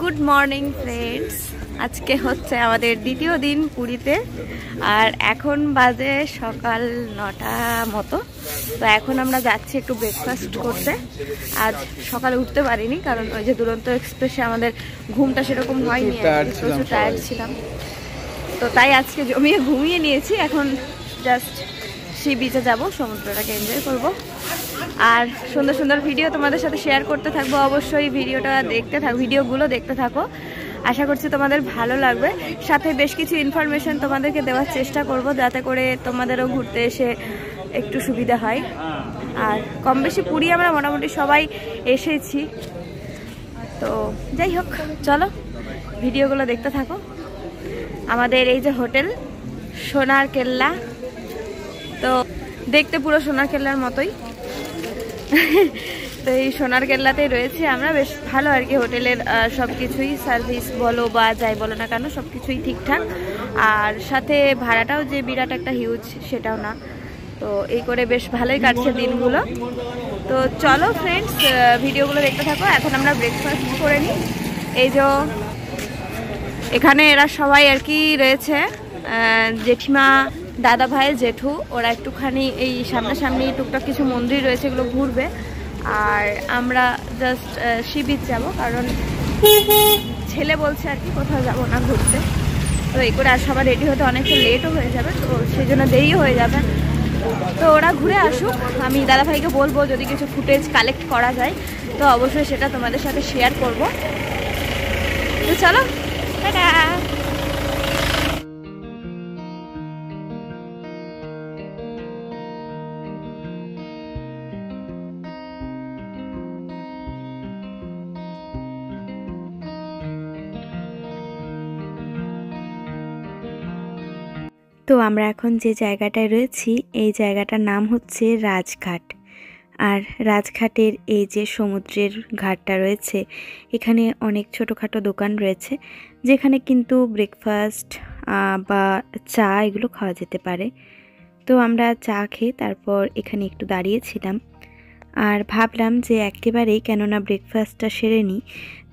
Good morning friends, আজকে হচ্ছে আমাদের দ্বিতীয় দিন পুরীতে। আর এখন বাজে সকাল 9টা মতো। তো এখন আমরা যাচ্ছি একটু ব্রেকফাস্ট করতে। আজ সকালে উঠতে পারিনি, কারণ ওই যে দুরন্ত এক্সপ্রেসে আমাদের ঘুমটা সেরকম হয়নি, প্রচুর টায়ার্ড ছিলাম। তো তাই আজকে জমিয়ে ঘুমিয়ে নিয়েছি। এখন জাস্ট সি বিচে যাবো, সমুদ্রটাকে এনজয় করব। আর সুন্দর সুন্দর ভিডিও তোমাদের সাথে শেয়ার করতে থাকবো। অবশ্যই ভিডিওগুলো দেখতে থাকো। আশা করছি তোমাদের ভালো লাগবে। সাথে বেশ কিছু ইনফরমেশন তোমাদেরকে দেওয়ার চেষ্টা করব, যাতে করে তোমাদেরও ঘুরতে এসে একটু সুবিধা হয়। আর কম বেশি পুরী আমরা মোটামুটি সবাই এসেছি। তো যাই হোক, চলো ভিডিওগুলো দেখতে থাকো। আমাদের এই যে হোটেল সোনার কেল্লা, তো দেখতে পুরো সোনার কেল্লার মতোই। তো এই সোনার কেল্লাতেই রয়েছে আমরা। বেশ ভালো আর কি, হোটেলের সব কিছুই, সার্ভিস বলো বা যাই বলো না কেন, সব কিছুই ঠিকঠাক। আর সাথে ভাড়াটাও যে বিরাট একটা হিউজ সেটাও না। তো এই করে বেশ ভালোই কাটছে দিনগুলো। তো চলো ফ্রেন্ডস, ভিডিওগুলো দেখতে থাকো। এখন আমরা ব্রেকফাস্ট করে নিই। এই যে এখানে এরা সবাই আর কি রয়েছে, জেঠিমা, দাদা ভাই, জেঠু। ওরা একটুখানি এই সামনাসামনি টুকটাক কিছু মন্দির রয়েছে, এগুলো ঘুরবে। আর আমরা জাস্ট সি বিচ যাবো, কারণ ছেলে বলছে আর কি কোথাও যাবো না ঘুরতে। তো এই করে আর সবার রেডি হতে অনেকটা লেটও হয়ে যাবে, তো সেই জন্য দেরিও হয়ে যাবে। তো ওরা ঘুরে আসুক, আমি দাদা ভাইকে বলবো যদি কিছু ফুটেজ কালেক্ট করা যায় তো অবশ্যই সেটা তোমাদের সাথে শেয়ার করবো। তো চলো, টাটা। তো আমরা এখন যে জায়গাটায় রয়েছি, এই জায়গাটার নাম হচ্ছে রাজঘাট। আর রাজঘাটের এই যে সমুদ্রের ঘাটটা রয়েছে, এখানে অনেক ছোটোখাটো দোকান রয়েছে, যেখানে কিন্তু ব্রেকফাস্ট বা চা এগুলো খাওয়া যেতে পারে। তো আমরা চা খেয়ে তারপর এখানে একটু দাঁড়িয়েছিলাম। আর ভাবলাম যে একেবারেই, কেননা ব্রেকফাস্টটা সেরে নিই,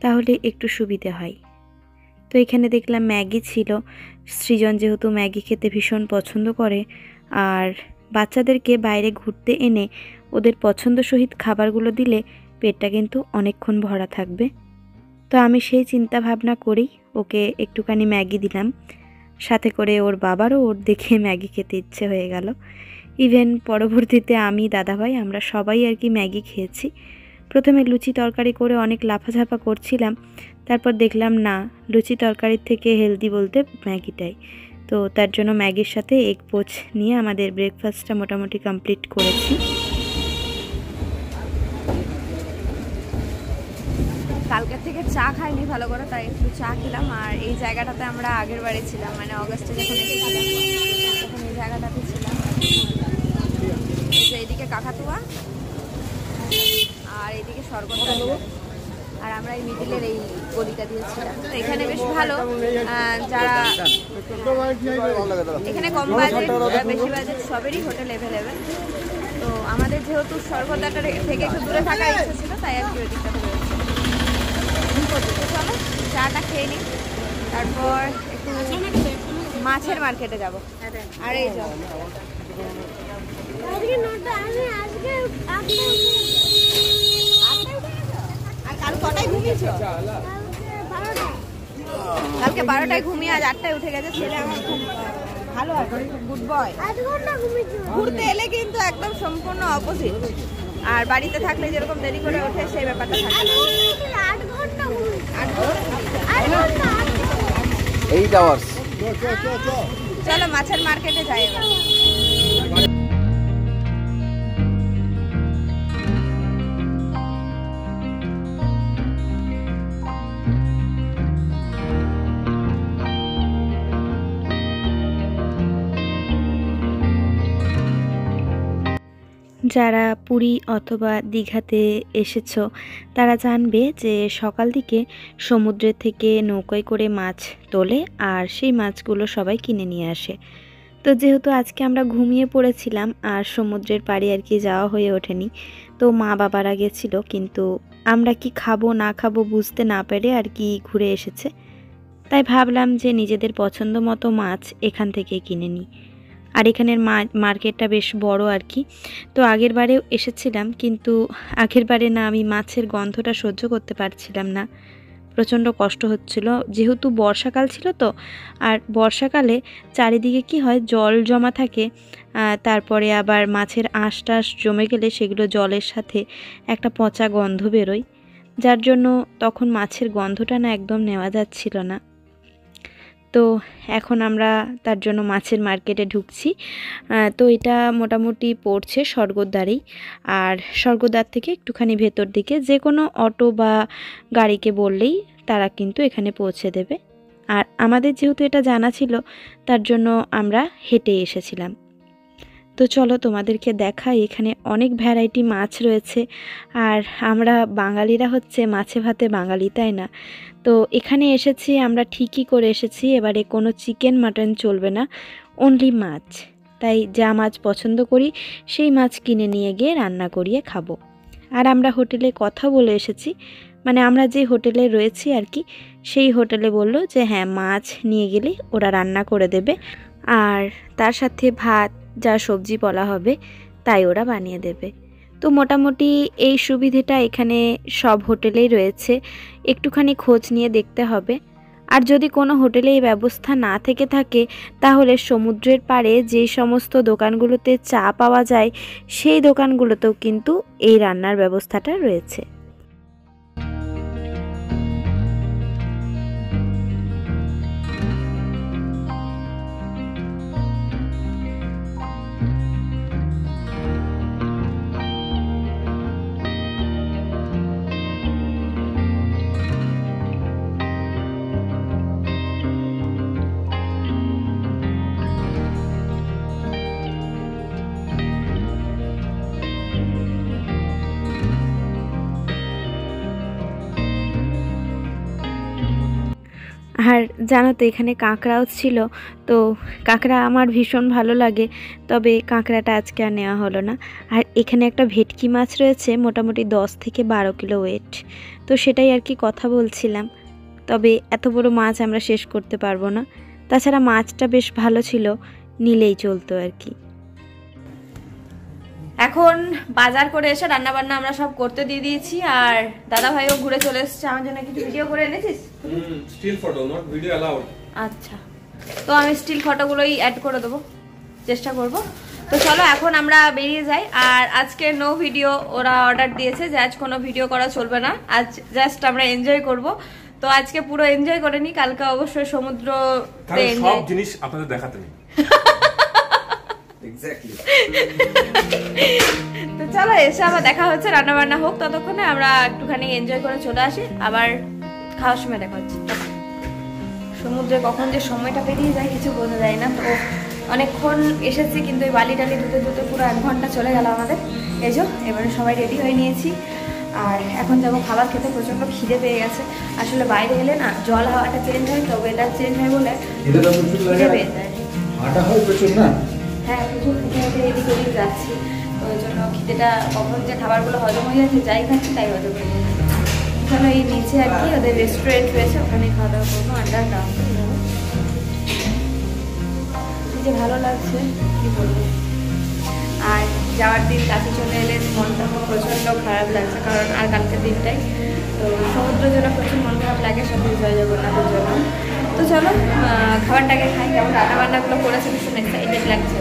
তাহলে একটু সুবিধে হয়। তো এখানে দেখলাম ম্যাগি ছিল। সৃজন যেহেতু ম্যাগি খেতে ভীষণ পছন্দ করে, আর বাচ্চাদেরকে বাইরে ঘুরতে এনে ওদের পছন্দ সহিত খাবারগুলো দিলে পেটটা কিন্তু অনেকক্ষণ ভরা থাকবে। তো আমি সেই চিন্তা ভাবনা করেই ওকে একটুখানি ম্যাগি দিলাম। সাথে করে ওর বাবারও ওর দেখে ম্যাগি খেতে ইচ্ছে হয়ে গেল। ইভেন পরবর্তীতে আমি, দাদাভাই, আমরা সবাই আর কি ম্যাগি খেয়েছি। প্রথমে লুচি তরকারি করে অনেক লাফাঝাপা করছিলাম, তারপর দেখলাম না, লুচি তরকারির থেকে হেলদি বলতে ম্যাগিটাই। তো তার জন্য ম্যাগির সাথে এগ পোচ নিয়ে আমাদের ব্রেকফাস্টটা মোটামুটি কমপ্লিট করেছি। কালকের থেকে চা খাইনি ভালো করে, তাই একটু চা খেলাম। আর এই জায়গাটাতে আমরা আগের বারে ছিলাম, মানে অগস্টে যখন এসেছিলাম তখন এই জায়গাটাতে ছিলাম। এই যে এইদিকে কাকাতুয়া আর এইদিকে স্বর্গদ্বার, আর আমরা এই মিডিলের এই গলিটা দিয়েছিলাম। তো এখানে বেশ ভালো, যারা এখানে কম বাজেট বেশি বাজেট সবেরই হোটেল অ্যাভেলেবেল। তো আমাদের যেহেতু স্বর্গদ্বারটা থেকে একটু দূরে থাকার ইচ্ছা ছিল, তাই আর কি ওই দিকটাতে রয়েছে। চলো চাটা খেয়ে নিই, তারপর একটু মাছের মার্কেটে যাব। আর এই যাও, কালকে 12টায় ঘুমিয়ে আজ 8টায় উঠে গেছে ছেলে। আমার খুব ভালো আছে, গুড বয়। ঘুরতে এলে কিন্তু একদম সম্পূর্ণ অপোজিট। আর বাড়িতে থাকলে যেরকম দেরি করে ওঠে, সেই ব্যাপারটা থাকে। চলো মাছের মার্কেটে যাই এবার। যারা পুরী অথবা দীঘাতে এসেছো তারা জানবে যে সকাল দিকে সমুদ্রের থেকে নৌকায় করে মাছ তোলে, আর সেই মাছগুলো সবাই কিনে নিয়ে আসে। তো তো যেহেতু আজকে আমরা ঘুমিয়ে পড়েছিলাম আর সমুদ্রের পাড়ে আর কি যাওয়া হয়ে ওঠেনি, তো মা বাবারা গেছিল, কিন্তু আমরা কি খাবো না খাবো বুঝতে না পেরে আর কি ঘুরে এসেছে। তাই ভাবলাম যে নিজেদের পছন্দ মতো মাছ এখান থেকে কিনে নিই। আর এখানের মার্কেটটা বেশ বড় আর কি। তো আগের বারেও এসেছিলাম, কিন্তু আগের বারে না আমি মাছের গন্ধটা সহ্য করতে পারছিলাম না, প্রচণ্ড কষ্ট হচ্ছিল। যেহেতু বর্ষাকাল ছিল তো, আর বর্ষাকালে চারিদিকে কি হয়, জল জমা থাকে, তারপরে আবার মাছের আঁশ টাশ জমে গেলে সেগুলো জলের সাথে একটা পচা গন্ধ বেরোয়, যার জন্য তখন মাছের গন্ধটা না একদম নেওয়া যাচ্ছিল না। তো এখন আমরা তার জন্য মাছের মার্কেটে ঢুকছি। তো এটা মোটামুটি পড়ছে স্বর্গদ্বারেই, আর স্বর্গদ্বার থেকে একটুখানি ভেতর দিকে যে কোনো অটো বা গাড়িকে বললেই তারা কিন্তু এখানে পৌঁছে দেবে। আর আমাদের যেহেতু এটা জানা ছিল, তার জন্য আমরা হেঁটে এসেছিলাম। তো চলো তোমাদেরকে দেখাই, এখানে অনেক ভ্যারাইটি মাছ রয়েছে। আর আমরা বাঙালিরা হচ্ছে মাছে ভাতে বাঙালি, তাই না? তো এখানে এসেছি আমরা ঠিকই করে এসেছি, এবারে কোনো চিকেন মাটন চলবে না, অনলি মাছ। তাই যা মাছ পছন্দ করি সেই মাছ কিনে নিয়ে গিয়ে রান্না করিয়ে খাবো। আর আমরা হোটেলে কথা বলে এসেছি, মানে আমরা যে হোটেলে রয়েছি আর কি, সেই হোটেলে বলল যে হ্যাঁ, মাছ নিয়ে গেলে ওরা রান্না করে দেবে, আর তার সাথে ভাত যা সবজি বলা হবে তাই ওরা বানিয়ে দেবে। তো মোটামুটি এই সুবিধেটা এখানে সব হোটেলেই রয়েছে, একটুখানি খোঁজ নিয়ে দেখতে হবে। আর যদি কোনো হোটেলে এই ব্যবস্থা না থেকে থাকে, তাহলে সমুদ্রের পাড়ে যেই সমস্ত দোকানগুলোতে চা পাওয়া যায় সেই দোকানগুলোতেও কিন্তু এই রান্নার ব্যবস্থাটা রয়েছে। আর জানো তো এখানে কাঁকড়াও ছিল, তো কাঁকড়া আমার ভীষণ ভালো লাগে, তবে কাঁকড়াটা আজকে আর নেওয়া হলো না। আর এখানে একটা ভেটকি মাছ রয়েছে, মোটামুটি 10 থেকে 12 কিলো ওয়েট, তো সেটাই আর কি কথা বলছিলাম। তবে এত বড় মাছ আমরা শেষ করতে পারবো না, তাছাড়া মাছটা বেশ ভালো ছিল, নিলেই চলতো আর কি। এখন বাজার করে এসে রান্না বান্না আমরা সব করতে দিয়ে দিয়েছি, আর দাদা ভাইও ঘুরে চলে এসেছে। আমার জন্য কিছু ভিডিও করে এনেছিস? Still photo, not video allowed. আচ্ছা, তো আমি স্টিল ফটোগুলোই অ্যাড করে দেবো, চেষ্টা করব। তো চলো এখন আমরা বেরিয়ে যাই। আর আজকে নো ভিডিও, ওরা অর্ডার দিয়েছে যে আজ কোনো ভিডিও করা চলবে না, আজ জাস্ট আমরা এনজয় করব। তো আজকে পুরো এনজয় করে নি, কালকে অবশ্যই সমুদ্রতে সব জিনিস আপনাদের দেখাতে নেই। এক্স্যাক্টলি। তো চলো এসে আবার দেখা হচ্ছে, রান্না বান্না হোক, ততক্ষণে আমরা একটুখানি এনজয় করে চলে আসি, আবার খাওয়ার সময় দেখা হচ্ছে। সমুদ্রে কখন যে সময়টা পেরিয়ে যায় কিছু বোঝা যায় না। তো অনেকক্ষণ এসেছি, কিন্তু এই বালি টালি ধুতে ধুতে পুরো 1 ঘন্টা চলে গেল আমাদের। এই যে এবারে সবাই রেডি হয়ে নিয়েছি, আর এখন যাবো খাবার খেতে। প্রচণ্ড খিদে পেয়ে গেছে, আসলে বাইরে এলে না জল হাওয়াটা চেঞ্জ হয়, তো ওয়েদার চেঞ্জ হয় বলে খিদে পেয়ে যায়। হ্যাঁ, প্রচুর খেতে খেতে এদিক ওদিক যাচ্ছি, তো ওই জন্য খিদেটা কখন যে খাবারগুলো হজম হয়ে যাচ্ছে, যাই খাচ্ছি তাই হজম হয়ে যাচ্ছে। এখানে এই নিচে আর কি ওদের রেস্টুরেন্ট রয়েছে, ওখানে খাওয়া দাওয়া করবো আন্ডারগ্রাউন্ড। যে ভালো লাগছে কি বলবো। আর যাওয়ার দিন কাছে চলে এলে মনটা প্রচণ্ড খারাপ লাগছে, কারণ আর কালকের দিনটাই তো সমুদ্রের জন্য প্রচুর মন খারাপ লাগে, সাথে জয় জগন্নাথের জন্য। তো চলো খাবারটাকে খাই, যেমন রান্নাবান্নাগুলো করেছে ভীষণ এক্সাইটেড লাগছে।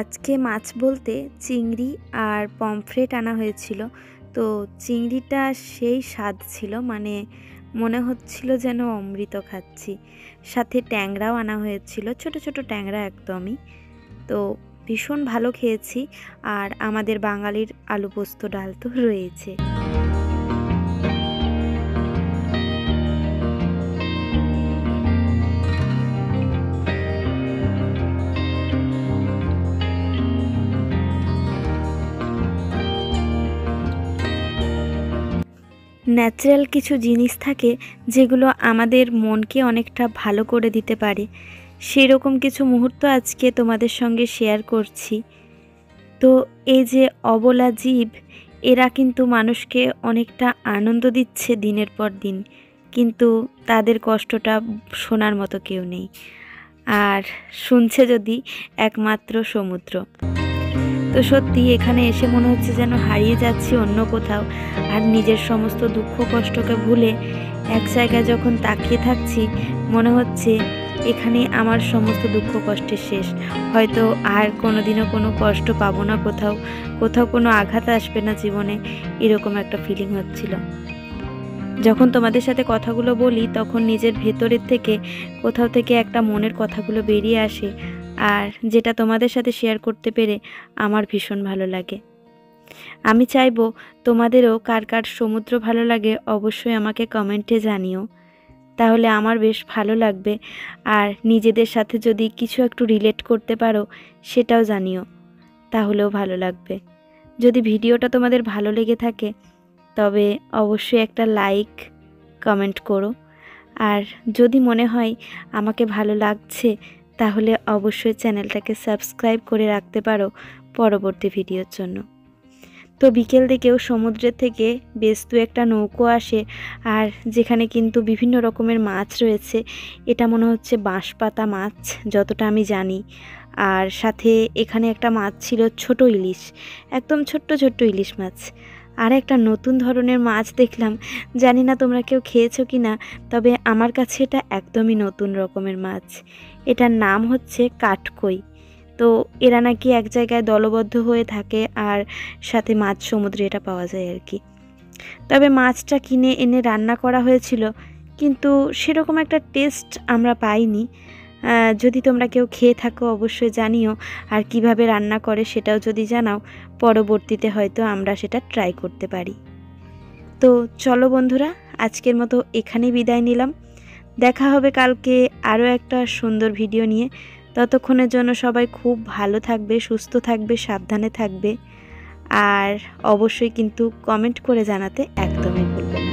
আজকে মাছ বলতে চিংড়ি আর পমফ্রেট আনা হয়েছিল। তো চিংড়িটা সেই স্বাদ ছিল, মানে মনে হচ্ছিল যেন অমৃত খাচ্ছি। সাথে ট্যাংরাও আনা হয়েছিল, ছোট ছোট ট্যাংরা একদমই। তো ভীষণ ভালো খেয়েছি। আর আমাদের বাঙালির আলু পোস্ত ডাল তো রয়েছে। ন্যাচারাল কিছু জিনিস থাকে যেগুলো আমাদের মনকে অনেকটা ভালো করে দিতে পারে। সেরকম কিছু মুহূর্ত আজকে তোমাদের সঙ্গে শেয়ার করছি। তো এই যে অবলা জীব, এরা কিন্তু মানুষকে অনেকটা আনন্দ দিচ্ছে দিনের পর দিন, কিন্তু তাদের কষ্টটা শোনার মতো কেউ নেই। আর শুনছে যদি একমাত্র সমুদ্র। তো সত্যি এখানে এসে মনে হচ্ছে যেন হারিয়ে যাচ্ছি অন্য কোথাও, আর নিজের সমস্ত দুঃখ কষ্টকে ভুলে এক জায়গায় যখন তাকিয়ে থাকছি, মনে হচ্ছে এখানে আমার সমস্ত দুঃখ কষ্টের শেষ। হয়তো আর কোনোদিনও কোনো কষ্ট পাবো না, কোথাও কোথাও কোনো আঘাত আসবে না জীবনে, এরকম একটা ফিলিং হচ্ছিল। যখন তোমাদের সাথে কথাগুলো বলি তখন নিজের ভেতরের থেকে কোথাও থেকে একটা মনের কথাগুলো বেরিয়ে আসে, আর যেটা তোমাদের সাথে শেয়ার করতে পেরে আমার ভীষণ ভালো লাগে। আমি চাইবো তোমাদেরও কার কার সমুদ্র ভালো লাগে অবশ্যই আমাকে কমেন্টে জানিও, তাহলে আমার বেশ ভালো লাগবে। আর নিজেদের সাথে যদি কিছু একটু রিলেট করতে পারো সেটাও জানিও, তাহলেও ভালো লাগবে। যদি ভিডিওটা তোমাদের ভালো লেগে থাকে তবে অবশ্যই একটা লাইক কমেন্ট করো, আর যদি মনে হয় আমাকে ভালো লাগছে তাহলে অবশ্যই চ্যানেলটাকে সাবস্ক্রাইব করে রাখতে পারো পরবর্তী ভিডিওর জন্য। তো বিকেল দিকেও সমুদ্রের থেকে বেশ দু একটা নৌকো আসে, আর যেখানে কিন্তু বিভিন্ন রকমের মাছ রয়েছে। এটা মনে হচ্ছে বাঁশপাতা মাছ যতটা আমি জানি। আর সাথে এখানে একটা মাছ ছিল ছোট ইলিশ, একদম ছোট্ট ছোট্ট ইলিশ মাছ। আর একটা নতুন ধরনের মাছ দেখলাম, জানি না তোমরা কেউ খেয়েছো কি না, তবে আমার কাছে এটা একদমই নতুন রকমের মাছ। এটার নাম হচ্ছে কাঠকই। তো এরা নাকি এক জায়গায় দলবদ্ধ হয়ে থাকে, আর সাথে মাছ সমুদ্রে এটা পাওয়া যায় আর কি। তবে মাছটা কিনে এনে রান্না করা হয়েছিল, কিন্তু সেরকম একটা টেস্ট আমরা পাইনি। যদি তোমরা কেউ খেয়ে থাকো অবশ্যই জানিও, আর কিভাবে রান্না করে সেটাও যদি জানাও, পরবর্তীতে হয়তো আমরা সেটা ট্রাই করতে পারি। তো চলো বন্ধুরা, আজকের মতো এখানেই বিদায় নিলাম। দেখা হবে কালকে আরও একটা সুন্দর ভিডিও নিয়ে। ততক্ষণের জন্য সবাই খুব ভালো থাকবে, সুস্থ থাকবে, সাবধানে থাকবে, আর অবশ্যই কিন্তু কমেন্ট করে জানাতে একদমই ভুলবে না।